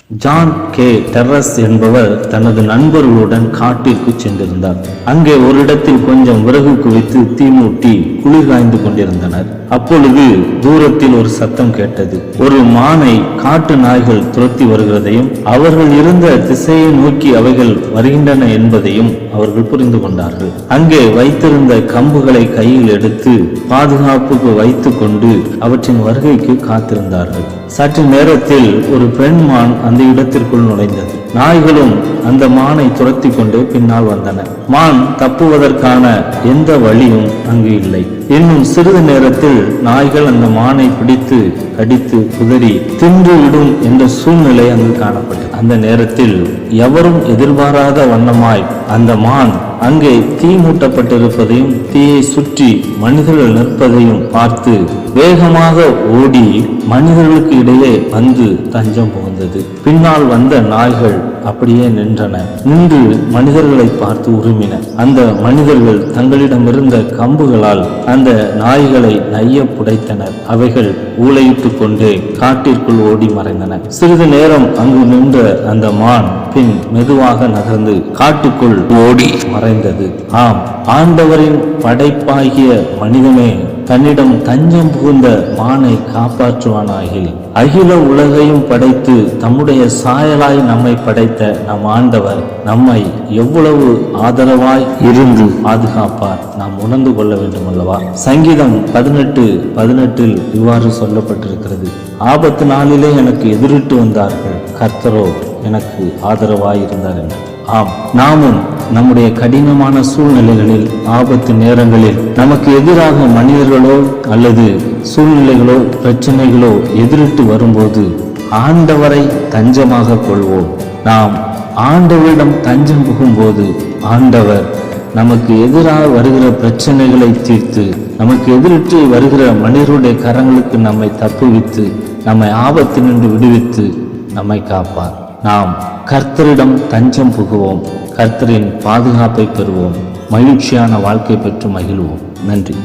John K terrace என்பவர் தனது நண்பர்களுடன் காட்டிற்கு சென்றிருந்தார். அங்கே ஒரு இடத்தில் கொஞ்சம் விறகு குவித்து தீ மூட்டி குளிர் காய்ந்து கொண்டிருந்தனர். அப்பொழுது தூரத்தில் ஒரு சத்தம் கேட்டது. ஒரு மானை காட்டு நாய்கள் துரத்தி வருகிறதையும் அவர்கள் இருந்த திசையை நோக்கி அவைகள் வருகின்றன என்பதையும் அவர்கள் புரிந்து கொண்டார்கள். அங்கே வைத்திருந்த கம்புகளை கையில் எடுத்து பாதுகாப்புக்கு வைத்து கொண்டு அவற்றின் வருகைக்கு காத்திருந்தார்கள். சற்று நேரத்தில் ஒரு பெண் மான் அந்த இடத்திற்குள் நுழைந்தது. நாய்களும் அந்த மானை துரத்தி கொண்டு பின்னால் வந்தன. மான் தப்புவதற்கான எந்த வழியும் அங்கு இல்லை. இன்னும் சிறிது நேரத்தில் நாய்கள் அந்த மானை பிடித்து கடித்து குதறி தின்று விடும் என்ற சூழ்நிலை அங்கு காணப்பட்டது. அந்த நேரத்தில் எவரும் எதிர்பாராத வண்ணமாய் அந்த மான் அங்கே தீ மூட்டப்பட்டிருப்பதையும் தீயை சுற்றி மனிதர்கள் நிற்பதையும் பார்த்து வேகமாக ஓடி மனிதர்களுக்கு இடையே வந்து தஞ்சம் புகுந்தது. பின்னால் வந்த நாய்கள் அப்படியே நின்றன. நின்று மனிதர்களை பார்த்து உருமின. அந்த மனிதர்கள் தங்களிடமிருந்த கம்புகளால் அந்த நாய்களை நைய புடைத்தனர். அவைகள் ஊளையிட்டு கொண்டே காட்டிற்குள் ஓடி மறைந்தன. சிறிது நேரம் அங்கு நின்ற அந்த மான் பின் மெதுவாக நகர்ந்து காட்டுக்குள் ஓடி மறைந்தது. ஆம், ஆண்டவரின் படைப்பாகிய மனிதனே தன்னிடம் தஞ்சம் புகுந்த மானை காப்பாற்றுவானாகில் அகில உலகையும் படைத்து தம்முடைய சாயலாய் நம்மை படைத்த நம் ஆண்டவர் நம்மை எவ்வளவு ஆதரவாய் இருந்து பாதுகாப்பார் நாம் உணர்ந்து கொள்ள வேண்டும் அல்லவா? சங்கீதம் 18:18 இவ்வாறு சொல்லப்பட்டிருக்கிறது. ஆபத்து நாளிலே எனக்கு எதிரிட்டு வந்தார்கள், கர்த்தரோ எனக்கு ஆதரவாய் இருந்தார் என்று. ஆம், நாமும் நம்முடைய கடினமான சூழ்நிலைகளில் ஆபத்து நேரங்களில் நமக்கு எதிராக மனிதர்களோ அல்லது சூழ்நிலைகளோ பிரச்சனைகளோ எதிரிட்டு வரும்போது ஆண்டவரை தஞ்சமாக கொள்வோம். நாம் ஆண்டவரிடம் தஞ்சம் புகும்போது ஆண்டவர் நமக்கு எதிராக வருகிற பிரச்சனைகளை தீர்த்து நமக்கு எதிரிட்டு வருகிற மனிதருடைய கரங்களுக்கு நம்மை தப்புவித்து நம்மை ஆபத்து நின்று விடுவித்து நம்மை காப்பார். நாம் கர்த்தரிடம் தஞ்சம் புகுவோம், கர்த்தரின் பாதுகாப்பை பெறுவோம், மகிழ்ச்சியான வாழ்க்கை பெற்று மகிழ்வோம். நன்றி.